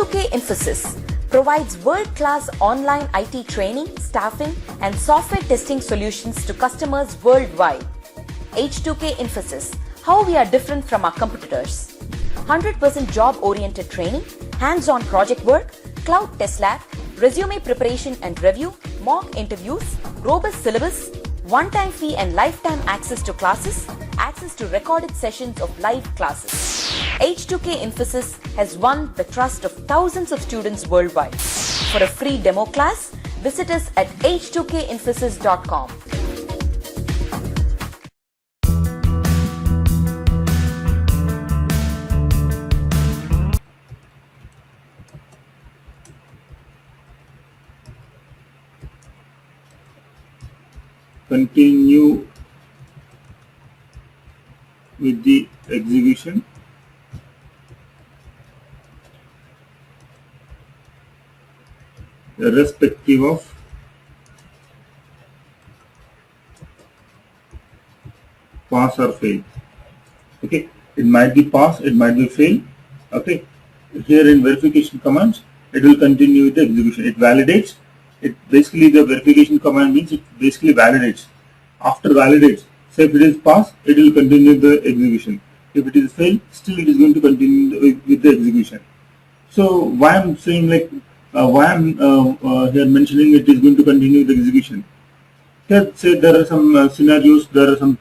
H2K Infosys provides world-class online IT training, staffing, and software testing solutions to customers worldwide. H2K Infosys, how we are different from our competitors. 100% job-oriented training, hands-on project work, cloud test lab, resume preparation and review, mock interviews, robust syllabus, one-time fee and lifetime access to classes, access to recorded sessions of live classes. H2K Infosys has won the trust of thousands of students worldwide. For a free demo class, visit us at h2kinfosys.com. Continue with the execution. Irrespective of pass or fail. Okay, it might be pass, it might be fail. Okay, here in verification commands, it will continue with the execution. It validates. It basically, the verification command means it basically validates. After validates, say if it is pass, it will continue the execution. If it is fail, still it is going to continue with the execution. So why I'm saying like why I'm here mentioning it is going to continue the execution. Here say there are some scenarios, there are some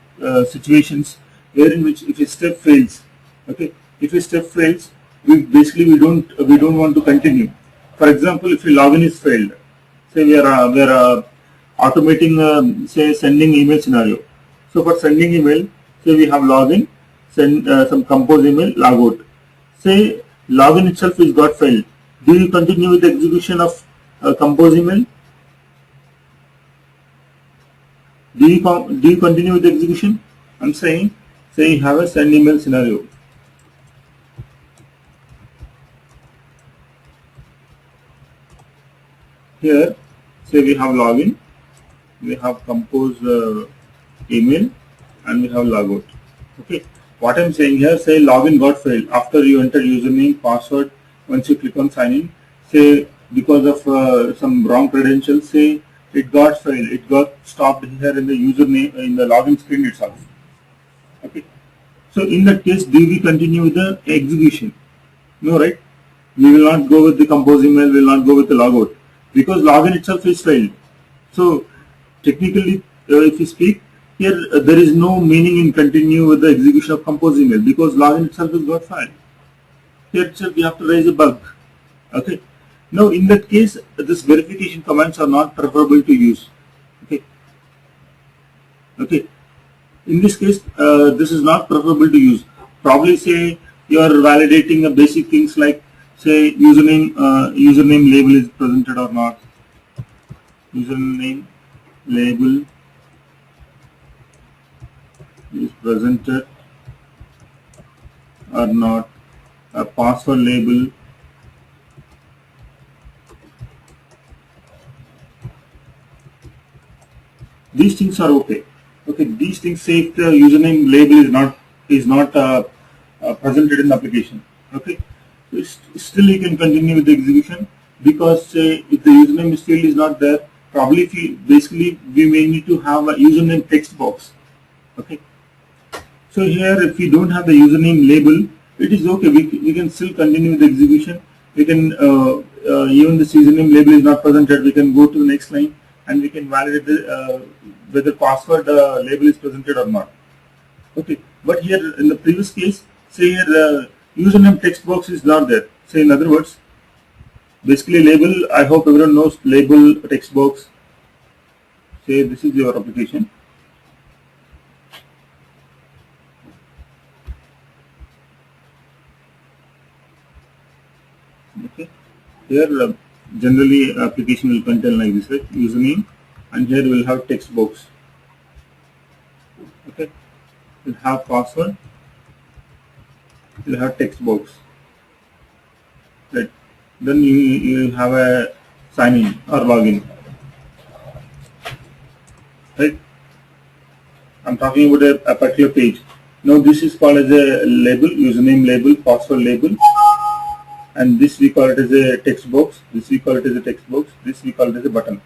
situations wherein which if a step fails, okay, if a step fails, we don't want to continue. For example, if a login is failed, say we are automating say sending email scenario. So for sending email, say we have login, send some compose email, logout. Say login itself is got failed. Do you continue with the execution of compose email? Do you continue with the execution? I'm saying, say you have a send email scenario. Here, say we have login, we have compose email, and we have logout. Okay. What I'm saying here, say login got failed after you enter username, password. Once you click on sign in, say because of some wrong credentials, say it got failed, it got stopped here in the username in the login screen itself. Okay. So in that case, do we continue with the execution? No, right? We will not go with the compose email, we will not go with the logout because login itself is failed. So technically, if you speak here, there is no meaning in continue with the execution of compose email because login itself is got failed. Here itself we have to raise a bug. Okay. Now in that case, this verification commands are not preferable to use. Okay. Okay. In this case, this is not preferable to use. Probably say you are validating the basic things like say username label is presented or not. Username label is presented or not. A password label, these things are okay. Okay, these things say if the username label is not presented in the application. Okay, so still you can continue with the execution because say if the username field is not there, probably if we may need to have a username text box. Okay, so here if we don't have the username label, it is okay. We can still continue with the execution. We can even the username label is not presented. We can go to the next line and we can validate the, whether password label is presented or not. Okay. But here in the previous case, say here the username text box is not there. Say in other words, basically label. I hope everyone knows label text box. Say this is your application. Okay. Here generally application will contain like this, right? Username, and here we will have text box. Okay. We'll have password. We'll have text box. Right. Then you have a sign in or login. Right. I'm talking about a particular page. Now this is called as a label, username label, password label. and this we call it as a text box, this we call it as a text box, this we call it as a button.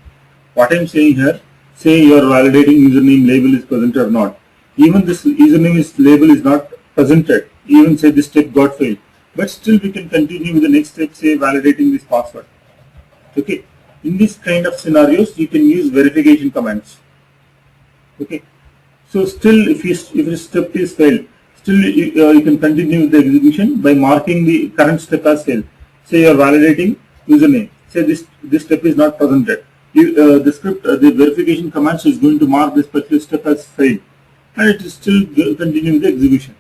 What I am saying here, say you are validating username label is present or not. Even this username label is not presented, even say this step got failed, but still we can continue with the next step, say validating this password. Okay, in this kind of scenarios you can use verification commands. Okay, so still if the step is failed, still you can continue with the execution by marking the current step as failed. Say you are validating username, say this step is not presented. The script, the verification commands is going to mark this particular step as failed, and it is still continue with the execution.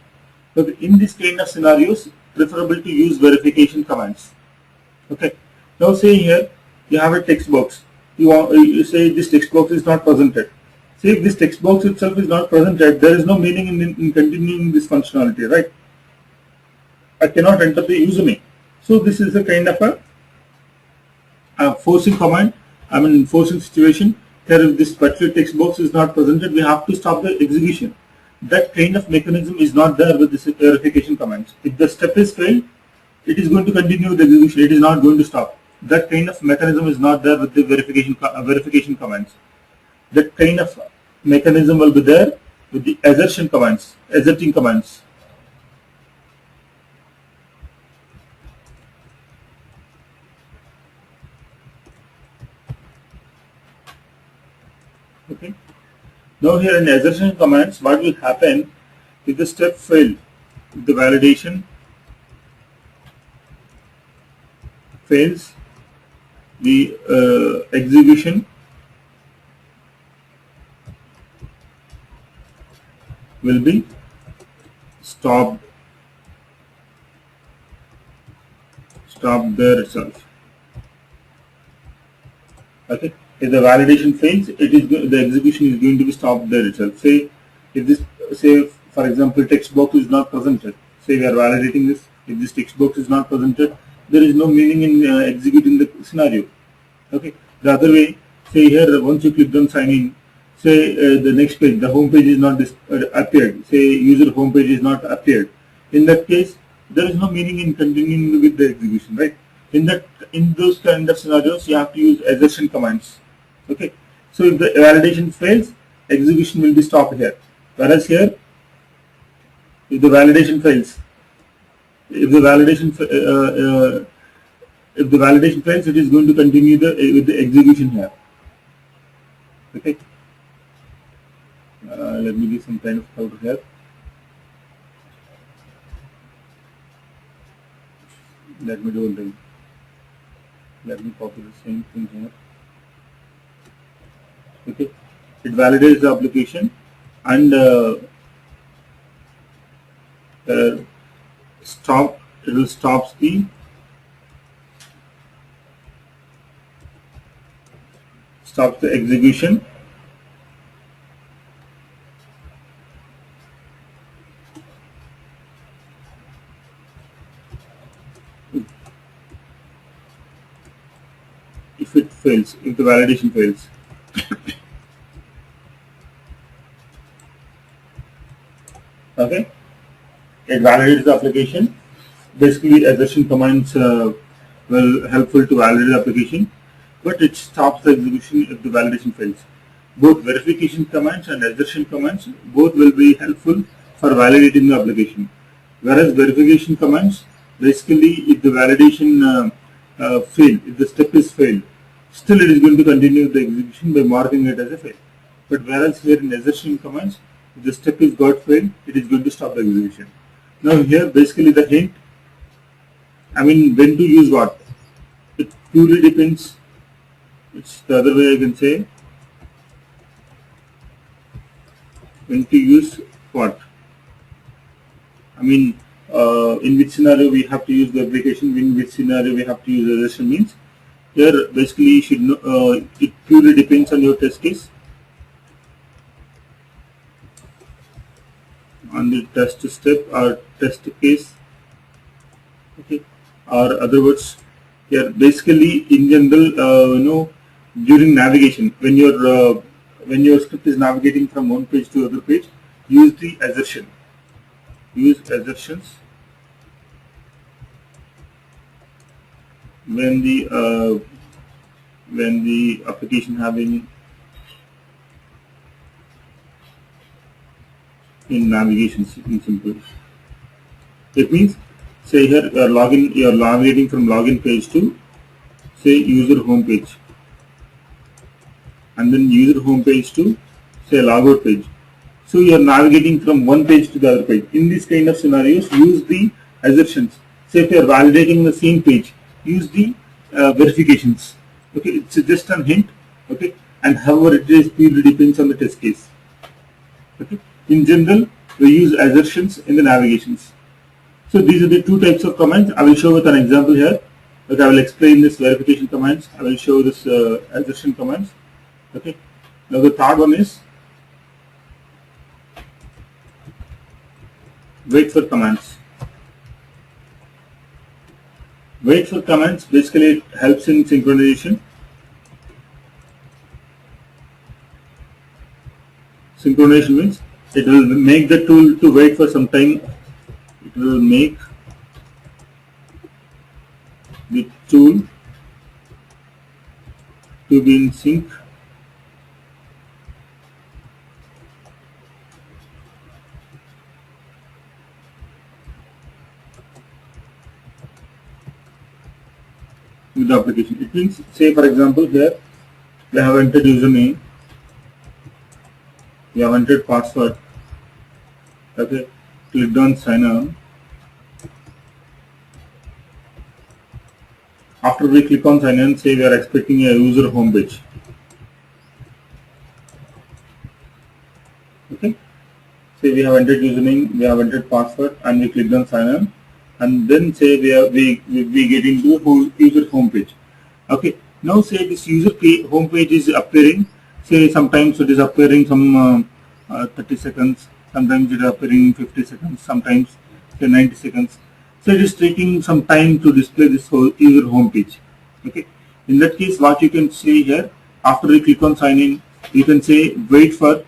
So in this kind of scenarios, preferable to use verification commands. Okay. Now say here you have a text box. You say this text box is not presented. Say if this text box itself is not presented, there is no meaning in continuing this functionality, right? I cannot enter the username. So this is a kind of a forcing command. I mean forcing situation. Here if this particular text box is not presented, we have to stop the execution. That kind of mechanism is not there with this verification commands. If the step is failed, it is going to continue with the execution. It is not going to stop. That kind of mechanism is not there with the verification commands. That kind of mechanism will be there with the asserting commands. Okay. Now here in assertion commands, what will happen if the step failed, if the validation fails, the execution will be stopped there itself. Okay. If the validation fails, the execution is going to be stopped there itself. Say if this, say for example, text box is not presented. Say we are validating this. If this text box is not presented, there is no meaning in executing the scenario. Okay. The other way, say here once you click on sign in, say the next page, the home page is not appeared. Say user home page is not appeared. In that case, there is no meaning in continuing with the execution, right? In those kind of scenarios, you have to use assertion commands. Okay. So if the validation fails, execution will be stopped here. Whereas here, if the validation fails, if the validation fails, it is going to continue with the execution here. Okay. Let me give some kind of cover here. Let me do one thing. Let me copy the same thing here. Okay. It validates the application and it will stop the execution. If it fails, if the validation fails. Okay, it validates the application. Basically, assertion commands will helpful to validate the application, but it stops the execution if the validation fails. Both verification commands and assertion commands both will be helpful for validating the application. Whereas verification commands, basically, if the validation if the step is failed, still it is going to continue the execution by marking it as a fail. But whereas here in assertion commands, if the step is got failed, it is going to stop the execution. Now here basically the hint, I mean when to use what, it purely depends. It's the other way I can say, when to use what. I mean in which scenario we have to use the application, in which scenario we have to use assertion means. Here basically you should know, it purely depends on your test case. On the test step or test case. Okay, or other words, here basically in general, during navigation, when your script is navigating from one page to other page, use the assertion. Use assertions when the application having in navigation in simple. It means, say here you are navigating from login page to say user home page, and then user home page to say logout page. So you are navigating from one page to the other page. In this kind of scenarios, use the assertions. Say if you are validating the same page, use the verifications. Okay, it's just a hint. Okay, and however it is purely depends on the test case. Okay, in general we use assertions in the navigations. So these are the two types of commands. I will show with an example here. Okay, I will explain this verification commands. I will show this assertion commands. Okay, now the third one is wait for commands. Wait for commands basically helps in synchronization. Synchronization means it will make the tool to wait for some time. It will make the tool to be in sync with the application. It means, say for example here we have entered username, we have entered password. Okay, clicked on sign on. After we click on sign in, say we are expecting a user home page. Okay, say we have entered username, we have entered password, and we clicked on sign in, and then say we get into the user home page. Okay, now say this user home page is appearing. Say sometimes it is appearing some 30 seconds, sometimes it is appearing 50 seconds, sometimes say 90 seconds. So it is taking some time to display this whole user home page. Okay, in that case what you can say here, after you click on sign in, you can say wait for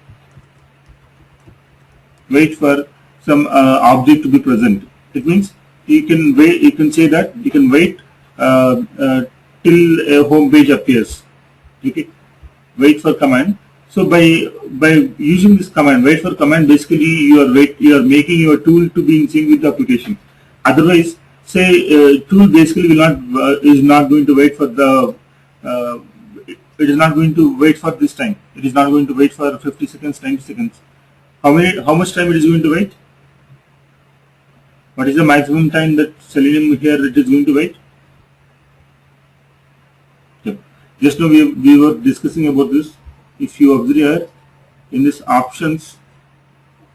some object to be present. It means you can wait. You can say that you can wait till a home page appears. Okay, wait for command. So by using this command, wait for command, basically you are making your tool to be in sync with the application. Otherwise, say tool basically is not going to wait for the it is not going to wait for this time. It is not going to wait for 50 seconds, 90 seconds. How much time it is going to wait? What is the maximum time that Selenium here it is going to wait? Yep. Just now we were discussing about this. If you observe here in this options,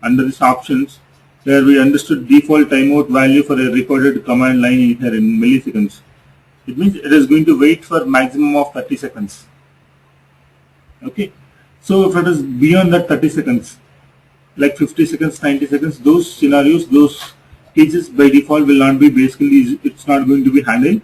under this options, where we understood default timeout value for a recorded command line here in milliseconds. It means it is going to wait for maximum of 30 seconds. Okay. So if it is beyond that 30 seconds, like 50 seconds, 90 seconds, those scenarios, those cases by default will not be basically, it's not going to be handled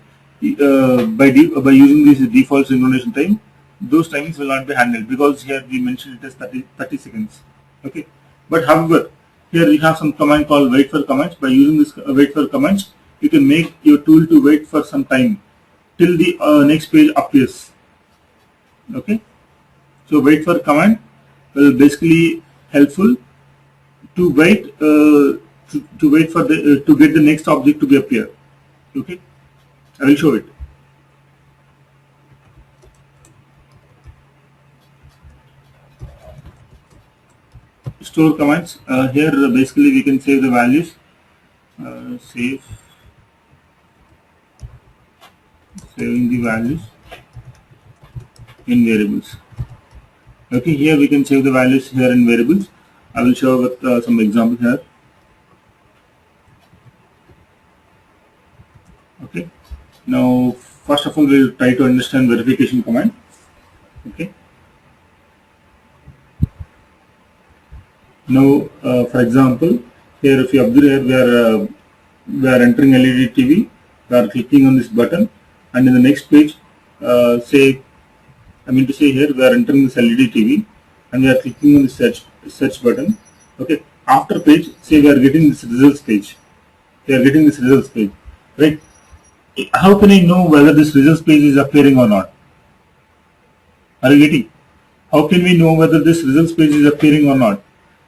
by using this default synchronization time. Those timings will not be handled because here we mentioned it as 30 seconds. Okay. But however, here we have some command called wait for commands. By using this wait for commands, you can make your tool to wait for some time till the next page appears. Okay. So wait for command will basically helpful to wait to wait for the to get the next object to be appear. Okay. I will show it. Store commands. Here basically we can save the values. Saving the values in variables. Okay, here we can save the values here in variables. I will show with some examples here. Okay. Now first of all we will try to understand verification command. Okay. Now, for example, here if you observe here we are entering LED TV, we are clicking on this button, and in the next page, here we are entering this LED TV, and we are clicking on the search button. Okay. After page, say we are getting this results page. We are getting this results page, right? how can I know whether this results page is appearing or not? Are you getting? How can we know whether this results page is appearing or not?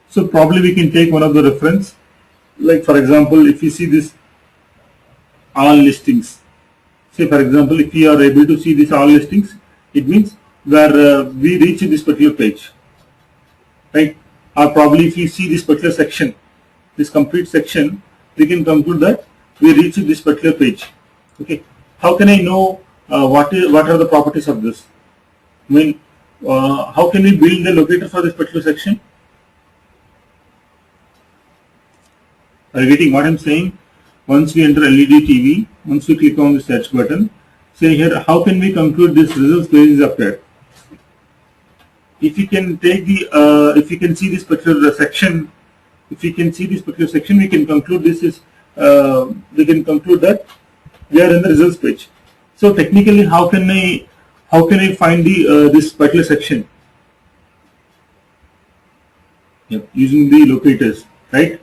So probably we can take one of the reference, like for example, if you see this all listings. Say for example, if we are able to see this all listings, it means where we reach this particular page, right? Or probably if you see this particular section, this complete section, we can conclude that we reach this particular page. Okay, how can I know what are the properties of this? I mean, how can we build the locator for this particular section? Are you getting what I'm saying? Once we enter LED TV, once we click on the search button, say here, how can we conclude this results page is appeared? If you can take the, if you can see this particular section, if we can see this particular section, we can conclude this is, we can conclude that we are in the results page. So technically, how can I find the this particular section? Yep, using the locators, right?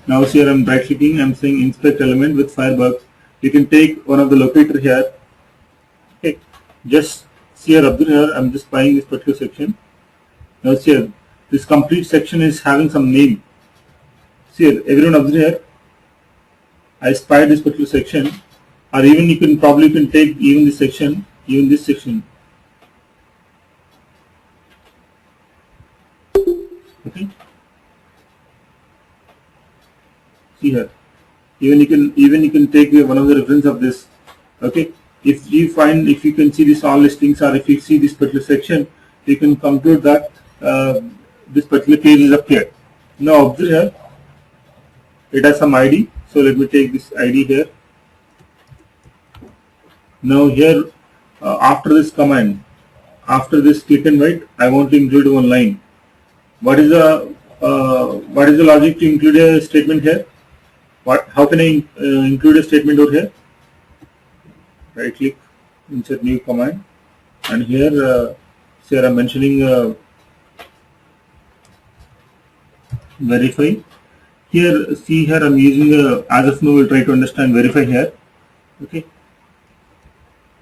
Now here I'm right clicking, I'm saying inspect element with Firebug. You can take one of the locator here. Okay, just see here, observe here, I'm just buying this particular section. Now see here, this complete section is having some name. See here, everyone observe here, I spied this particular section, or even you can probably take even this section, even this section. Okay. See here, even you can take one of the reference of this. Okay, if you can see this all listings, or if you see this particular section, you can conclude that this particular page is appeared. Now observe here, it has some ID, so let me take this ID here. Now here, after this command, after this click and write, I want to include one line. What is the logic to include a statement here? How can I include a statement over here? Right click, insert new command, and here, say I'm mentioning verify. Here, see here, I'm using as of now we'll try to understand verify here. Okay.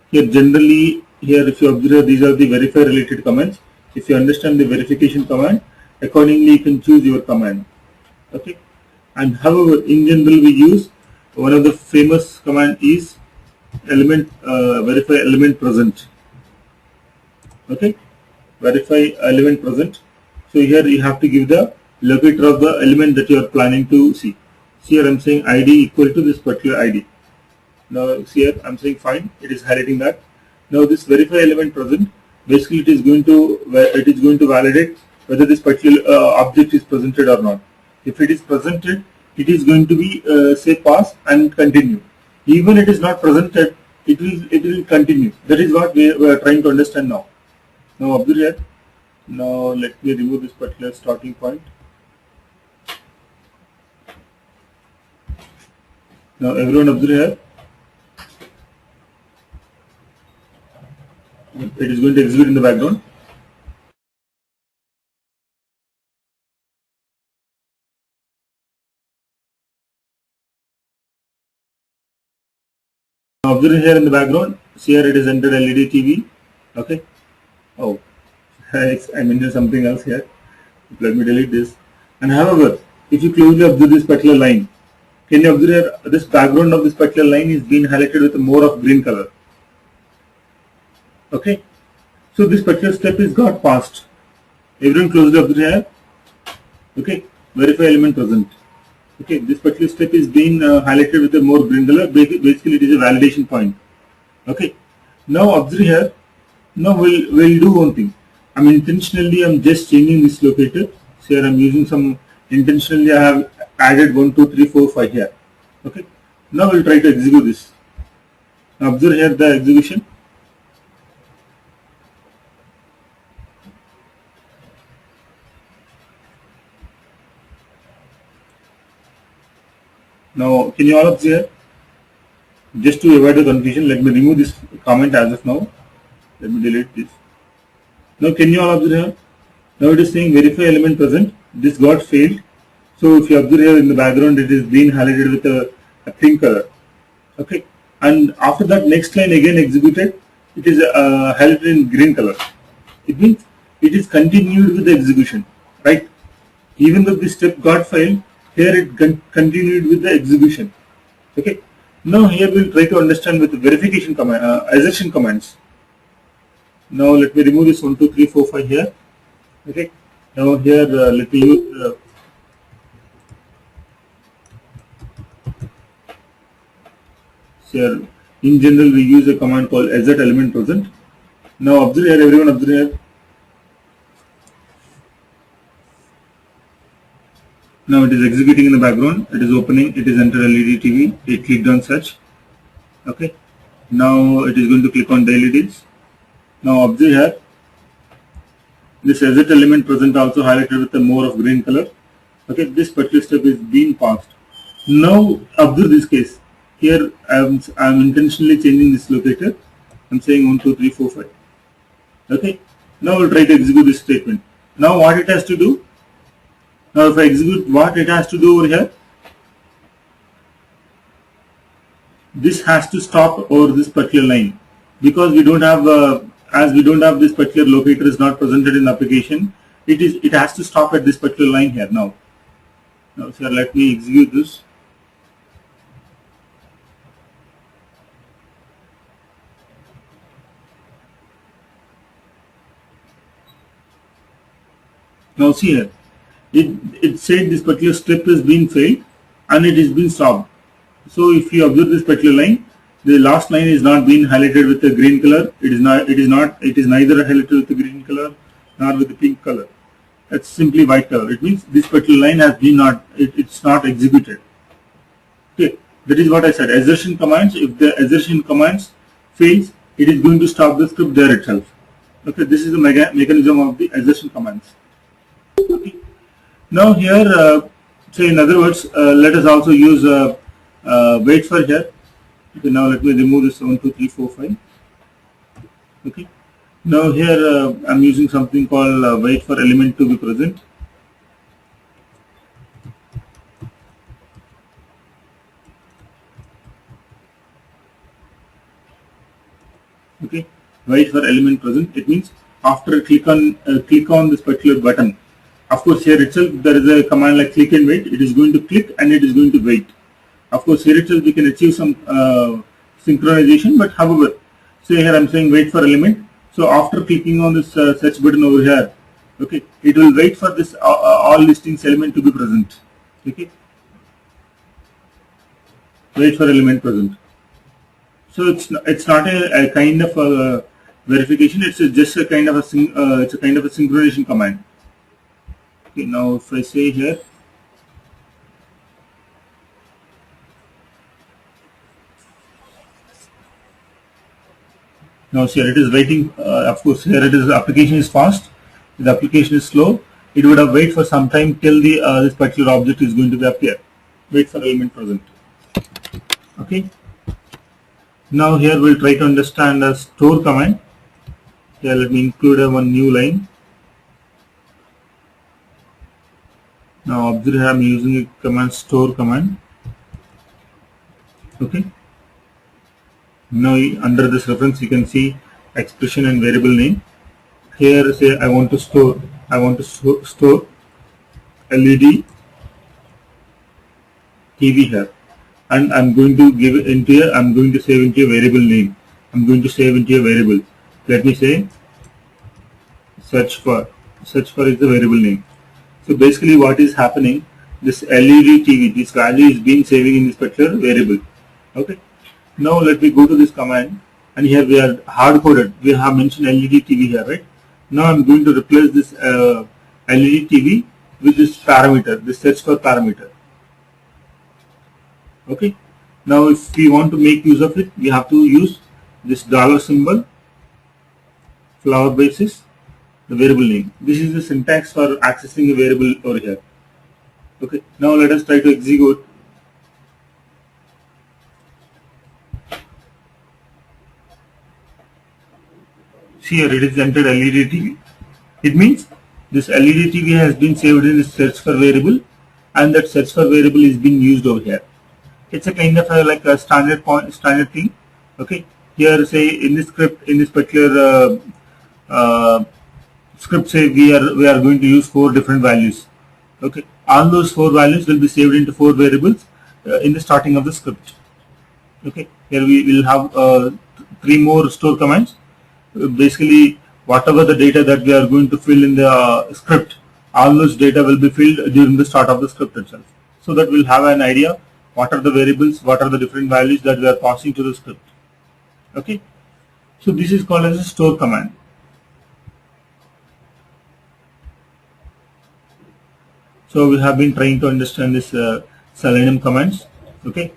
Here generally, here if you observe, these are the verify related commands. If you understand the verification command, accordingly you can choose your command. Okay. And however, in general we use one of the famous command is element verify element present. Okay, verify element present. So here you have to give the locator of the element that you are planning to see. See here I'm saying ID equal to this particular ID. Now see here I'm saying fine, it is highlighting that. Now this verify element present, basically it is going to validate whether this particular object is presented or not. If it is presented, it is going to be say pass and continue. Even it is not presented, it will continue. That is what we are trying to understand now. Now observe here. Now let me remove this particular starting point. Now everyone observe here. It is going to execute in the background. Observe here in the background. See here it is entered LED TV. Okay. Oh, I mentioned something else here. Let me delete this. And however, if you closely observe this particular line, can you observe here, this background of this particular line is being highlighted with more of green color. Okay. So this particular step is got passed. Everyone closely observe here. Okay. Verify element present. Okay, this particular step is being highlighted with a more green color. Basically, it is a validation point. Okay. Now observe here. Now we'll do one thing. I'm just changing this locator. So here I'm using some intentionally. I have added 1, 2, 3, 4, 5 here. Okay. Now we'll try to execute this. Now observe here the execution. Now, can you all observe here? Just to avoid the confusion, let me remove this comment as of now. Let me delete this. Now, can you all observe here? Now it is saying verify element present. This got failed. So if you observe here in the background, it is being highlighted with a pink color. Okay. and after that next line again executed, it is highlighted in green color. It means it is continued with the execution, right? Even though this step got failed, here it continued with the execution. Okay. Now here we'll try to understand with the verification command, assertion commands. Now let me remove this 1, 2, 3, 4, 5 here. Okay. Now here let me use here. In general, we use a command called assert element present. Now observe here, everyone observe here. Now it is executing in the background. It is opening. It is enter LED TV. It clicked on search. Okay. Now it is going to click on the LEDs. Now observe here. This assert element present also highlighted with a more of green color. Okay. This particular step is being passed. Now observe this case. Here I am intentionally changing this locator. I am saying 1, 2, 3, 4, 5. Okay. Now we'll try to execute this statement. Now what it has to do? Now if I execute what it has to do over here, this has to stop over this particular line, because we don't have as we don't have this particular locator is not presented in the application. It has to stop at this particular line here. Now sir, let me execute this. Now see here, it said this particular step is being failed and it is being stopped. So if you observe this particular line, the last line is not being highlighted with the green color. It is neither highlighted with the green color nor with the pink color. It's simply white color. It means this particular line has been it's not executed. Okay, that is what I said. Assertion commands. If the assertion commands fails, it is going to stop the script there itself. Okay, this is the mechanism of the assertion commands. Okay. Now here, say in other words, let us also use wait for here. Okay, now let me remove this 1, 2, 3, 4, 5. Okay. Now here I am using something called wait for element to be present. Okay. Wait for element present. It means after click on this particular button. Of course, here itself there is a command like click and wait. It is going to click and it is going to wait. Of course, here itself we can achieve some synchronization, but however, say here I am saying wait for element. So after clicking on this search button over here, okay, it will wait for this all listings element to be present. Okay, wait for element present. So it's not a kind of a verification. It's just a kind of a synchronization command. Okay, now if I say here, now here it is waiting. Of course, here it is. The application is fast. If the application is slow, it would have wait for some time till the this particular object is going to be appear. Wait for element present. Okay. Now here we'll try to understand the store command. Here let me include one new line. Now observe I am using a command store command. Okay. Now under this reference you can see expression and variable name. Here say I want to store LED TV here, and I'm going to give it into I'm going to save into a variable name. I'm going to save into a variable. Let me say search for is the variable name. So basically what is happening, this LED TV, this value is being saving in this particular variable. Okay. Now let me go to this command, and here we are hard coded. We have mentioned LED TV here, right? Now I'm going to replace this LED TV with this parameter, this search for parameter. Okay. Now if we want to make use of it, we have to use this dollar symbol, flower basis, the variable name. This is the syntax for accessing a variable over here. Okay. Now let us try to execute. See here it is entered LED TV. It means this LED TV has been saved in this search for variable, and that search for variable is being used over here. It's a kind of like a standard thing. Okay, here say in this script, in this particular script, say we are going to use 4 different values. Okay, all those 4 values will be saved into 4 variables in the starting of the script. Okay, here we will have 3 more store commands. Basically, whatever the data that we are going to fill in the script, all those data will be filled during the start of the script itself. So that we'll have an idea what are the variables, what are the different values that we are passing to the script. Okay, so this is called as a store command. So we have been trying to understand this Selenium commands. Okay,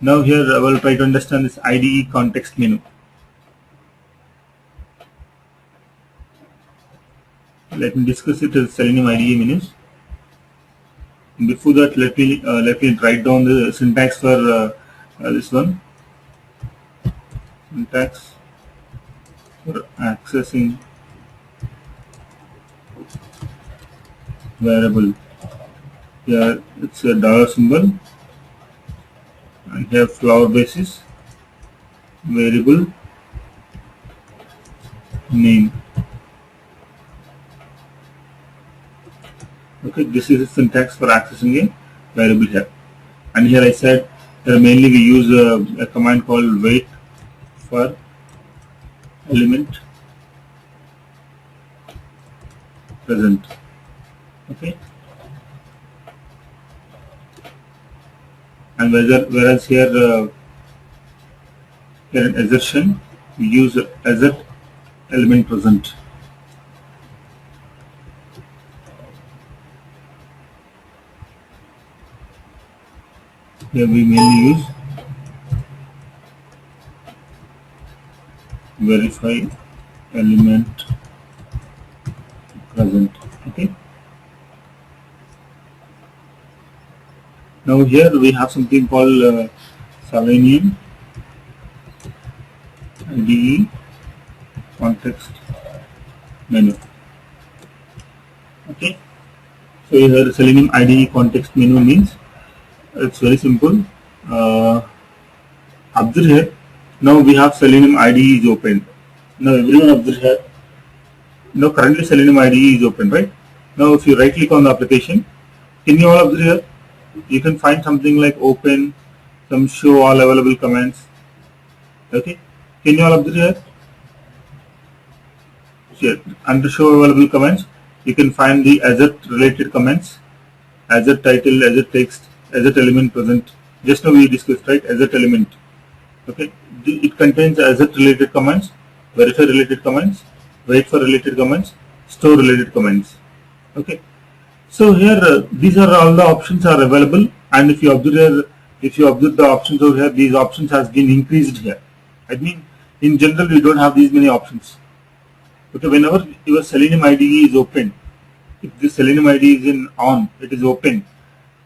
now here I will try to understand this IDE context menu. Let me discuss it as Selenium IDE menus. Before that, let me write down the syntax for this one. Syntax for accessing variable. Here it's a dollar symbol, and here flower basis variable name. Okay, this is the syntax for accessing a variable here. And here I said mainly we use a command called wait for element present. Okay, and whereas here in assertion we use assert element present. Here we mainly use verify element present. Okay, now here we have something called Selenium IDE context menu. Okay, so here Selenium IDE context menu means it's very simple. Observe here. Now we have Selenium IDE is open. Now everyone observe here. Now currently Selenium IDE is open, right? Now if you right click on the application, can you all observe here? You can find something like open, some show all available commands. Okay, can you all observe here? Here under show available commands, you can find the assert related commands, assert title, assert text, assert element present. Just now we discussed, right? Assert element. Okay, it contains assert related commands, verify related commands, wait for related commands, store related commands. Okay, so here these are all the options are available, and if you observe the options over here, these options has been increased here. I mean, in general we don't have these many options. Okay, whenever your Selenium IDE is open, if the Selenium IDE is in on, it is open.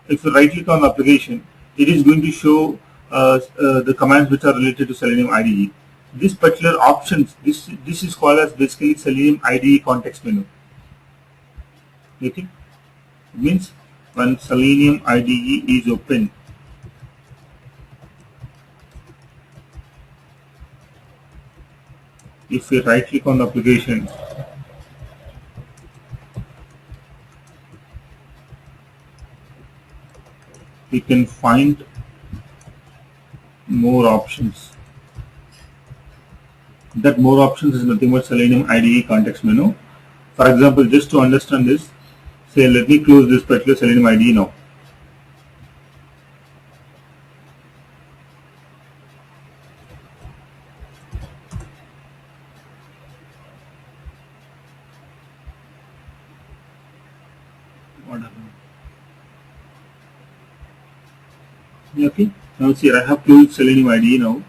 If you right click on the application, it is going to show the commands which are related to Selenium IDE. This particular options, this is called as basically Selenium IDE context menu. Okay, it means when Selenium IDE is open, if we right click on the application, we can find more options. That more options is nothing but Selenium IDE context menu. For example, just to understand this, say let me close this particular Selenium IDE now. What happened? Okay, now see I have closed Selenium IDE now.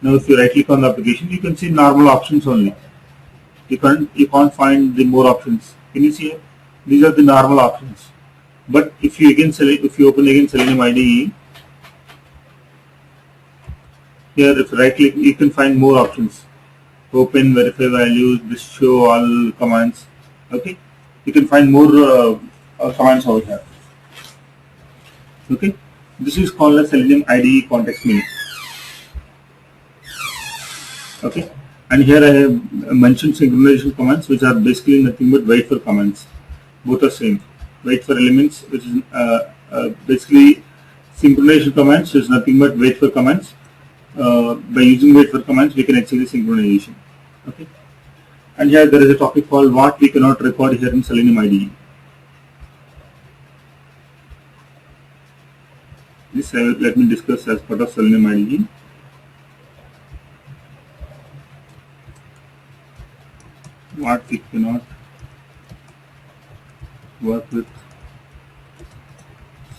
Now if you right click on the application, you can see normal options only. You can't find the more options. Can you see here? These are the normal options. But if you open again Selenium IDE, here if you right click, you can find more options. Open, verify values, this show all commands. Okay, you can find more commands over here. Okay, This is called a Selenium IDE context menu. Okay, and here I have mentioned synchronization commands, which are basically nothing but wait for commands. Both are same. Wait for elements, which is basically synchronization commands, is nothing but wait for commands. By using wait for commands, we can achieve the synchronization. Okay, and here there is a topic called what we cannot record here in Selenium IDE. This let me discuss as part of Selenium IDE. What we cannot work with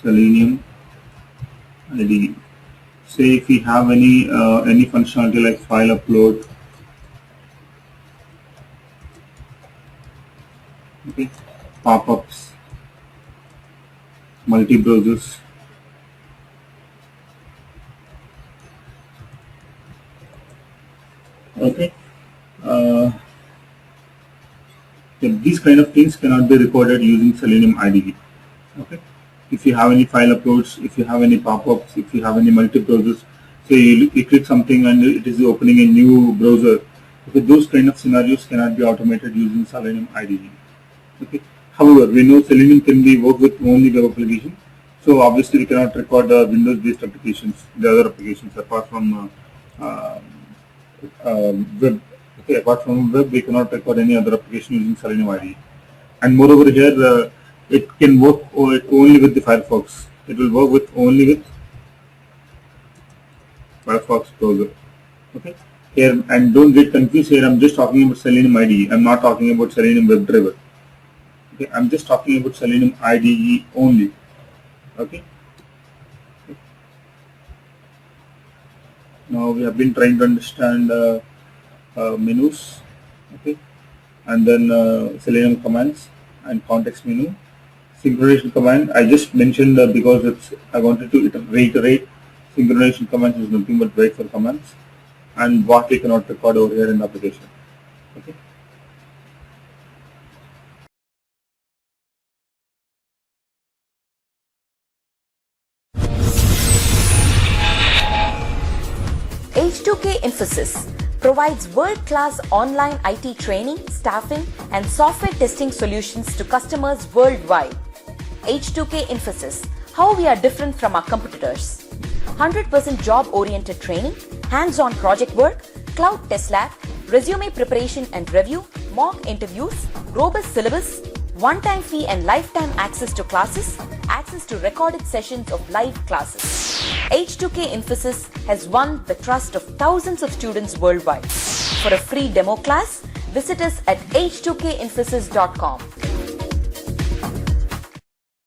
Selenium IDE. Say if we have any functionality like file upload, okay, pop-ups, multi-browsers, okay, these kind of things cannot be recorded using Selenium IDE. Okay, if you have any file uploads, if you have any pop-ups, if you have any multi-browsers, say you click something and it is opening a new browser. Okay, those kind of scenarios cannot be automated using Selenium IDE. Okay, however, we know Selenium can be worked with only web application, so obviously we cannot record Windows-based applications, the other applications apart from web. Okay, apart from web, we cannot record any other application using Selenium IDE. And moreover, here it can work only with the Firefox. It will work with only with Firefox browser. Okay, here, and don't get confused here. I'm just talking about Selenium IDE. I'm not talking about Selenium WebDriver. Okay, I'm just talking about Selenium IDE only. Okay. Now we have been trying to understand menus, okay, and then Selenium commands and context menu. Synchronization command I just mentioned because I wanted to reiterate. Synchronization commands is nothing but wait for commands, and what we cannot record over here in the application. Okay. H2K Infosys provides world-class online IT training, staffing, and software testing solutions to customers worldwide. H2K Infosys, how we are different from our competitors. 100% job-oriented training, hands-on project work, cloud test lab, resume preparation and review, mock interviews, robust syllabus, one-time fee and lifetime access to classes, access to recorded sessions of live classes. H2K Infosys has won the trust of thousands of students worldwide. For a free demo class, visit us at h2kinfosys.com.